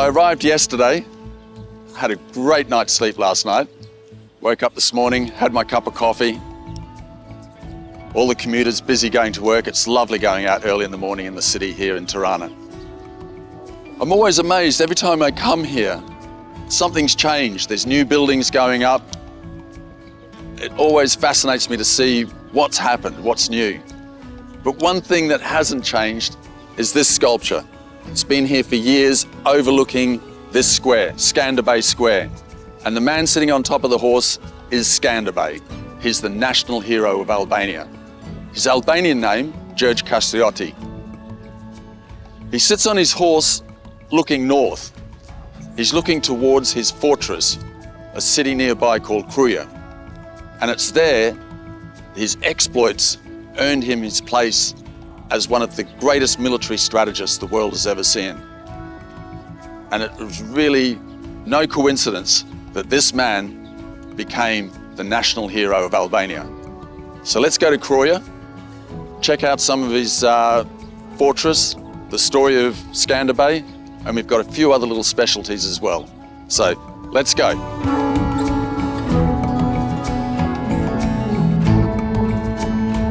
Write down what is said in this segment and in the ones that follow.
I arrived yesterday, had a great night's sleep last night, woke up this morning, had my cup of coffee. All the commuters busy going to work. It's lovely going out early in the morning in the city here in Tirana. I'm always amazed every time I come here, something's changed. There's new buildings going up. It always fascinates me to see what's happened, what's new. But one thing that hasn't changed is this sculpture. It's been here for years, overlooking this square, Skanderbeg Square. And the man sitting on top of the horse is Skanderbeg. He's the national hero of Albania. His Albanian name, Gjorgj Kastrioti. He sits on his horse looking north. He's looking towards his fortress, a city nearby called Krujë. And it's there his exploits earned him his place as one of the greatest military strategists the world has ever seen. And it was really no coincidence that this man became the national hero of Albania. So let's go to Krujë, check out some of his fortress, the story of Skanderbeg, and we've got a few other little specialties as well. So let's go.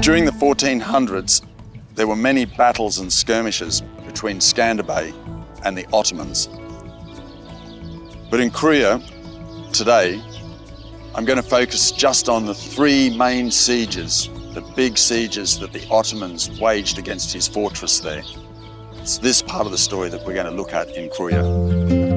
During the 1400s, there were many battles and skirmishes between Skanderbeg and the Ottomans. But in Krujë, today, I'm going to focus just on the three main sieges, the big sieges that the Ottomans waged against his fortress there. It's this part of the story that we're going to look at in Krujë.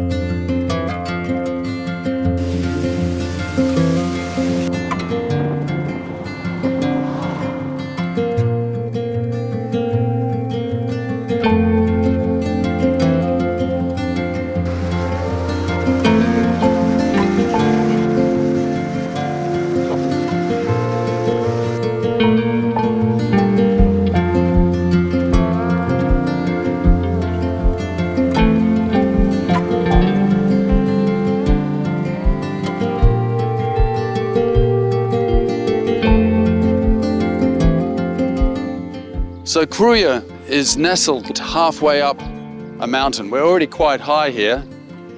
So Krujë is nestled halfway up a mountain. We're already quite high here,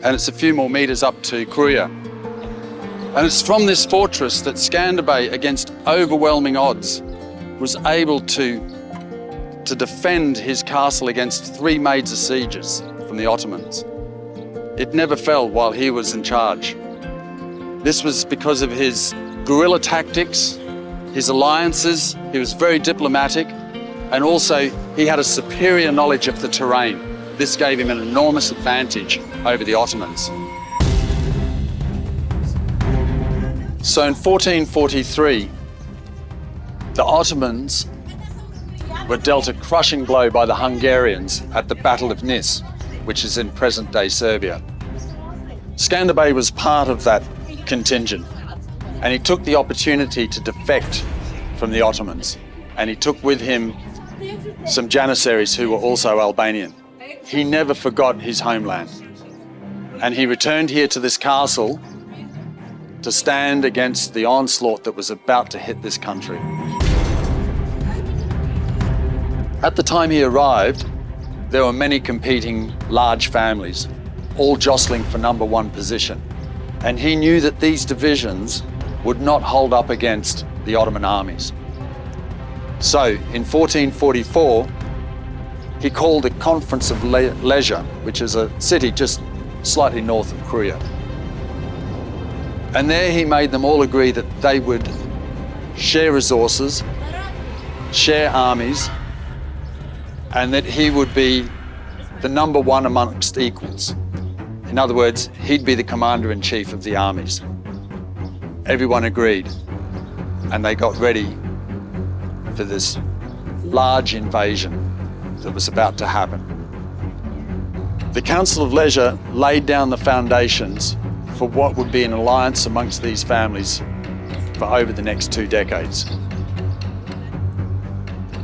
and it's a few more meters up to Krujë. And it's from this fortress that Skanderbeg, against overwhelming odds, was able to defend his castle against three major sieges from the Ottomans. It never fell while he was in charge. This was because of his guerrilla tactics, his alliances. He was very diplomatic. And also, he had a superior knowledge of the terrain. This gave him an enormous advantage over the Ottomans. So in 1443, the Ottomans were dealt a crushing blow by the Hungarians at the Battle of Nëse, which is in present-day Serbia. Skanderbeg was part of that contingent, and he took the opportunity to defect from the Ottomans, and he took with him some Janissaries who were also Albanian. He never forgot his homeland, and he returned here to this castle to stand against the onslaught that was about to hit this country. At the time he arrived, there were many competing large families, all jostling for number one position. And he knew that these divisions would not hold up against the Ottoman armies. So in 1444, he called a Council of Lezhë, which is a city just slightly north of Krujë. And there he made them all agree that they would share resources, share armies, and that he would be the number one amongst equals. In other words, he'd be the commander-in-chief of the armies. Everyone agreed, and they got ready for this large invasion that was about to happen. The Council of Lezhë laid down the foundations for what would be an alliance amongst these families for over the next 2 decades.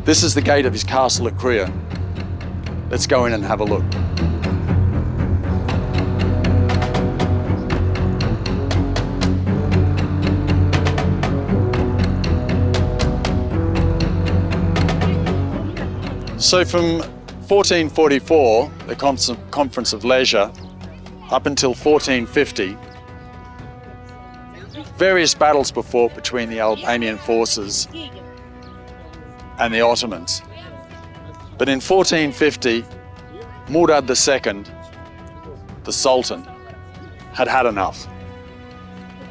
This is the gate of his castle at Krujë. Let's go in and have a look. So from 1444, the Conference of Lezhë up until 1450, various battles were fought between the Albanian forces and the Ottomans. But in 1450, Murad II, the Sultan, had had enough.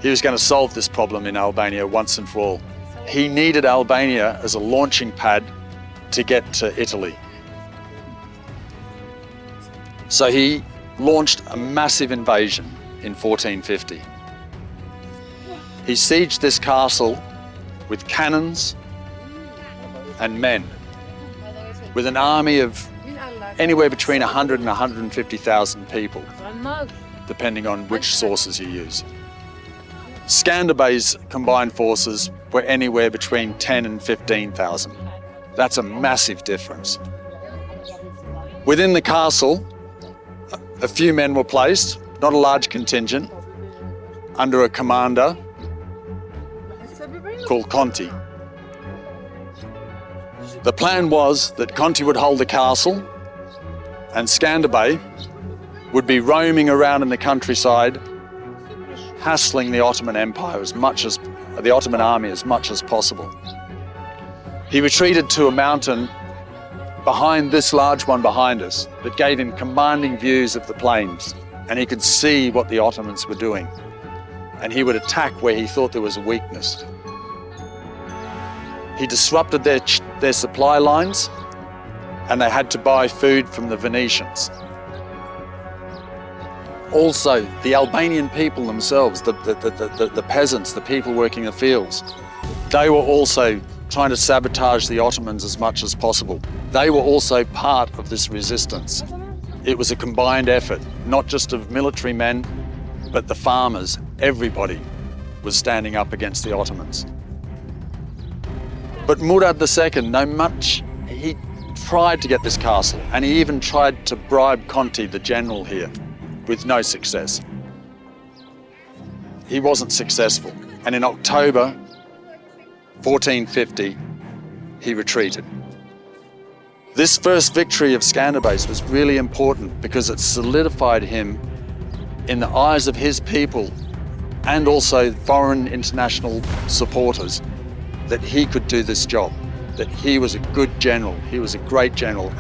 He was going to solve this problem in Albania once and for all. He needed Albania as a launching pad to get to Italy. So he launched a massive invasion in 1450. He sieged this castle with cannons and men, with an army of anywhere between 100 and 150,000 people, depending on which sources you use. Skanderbe's combined forces were anywhere between 10 and 15,000. That's a massive difference. Within the castle, a few men were placed, not a large contingent, under a commander called Conti. The plan was that Conti would hold the castle and Skanderbe would be roaming around in the countryside, hassling the Ottoman Empire the Ottoman army as much as possible. He retreated to a mountain behind this large one behind us that gave him commanding views of the plains, and he could see what the Ottomans were doing, and he would attack where he thought there was a weakness. He disrupted their supply lines, and they had to buy food from the Venetians. Also, the Albanian people themselves, the peasants, the people working the fields, they were also trying to sabotage the Ottomans as much as possible. They were also part of this resistance. It was a combined effort, not just of military men, but the farmers. Everybody was standing up against the Ottomans. But Murad II, he tried to get this castle, and he even tried to bribe Conti, the general here, with no success. He wasn't successful, and in October 1450, he retreated. This first victory of Skanderbe's was really important because it solidified him in the eyes of his people and also foreign international supporters that he could do this job, that he was a good general, he was a great general.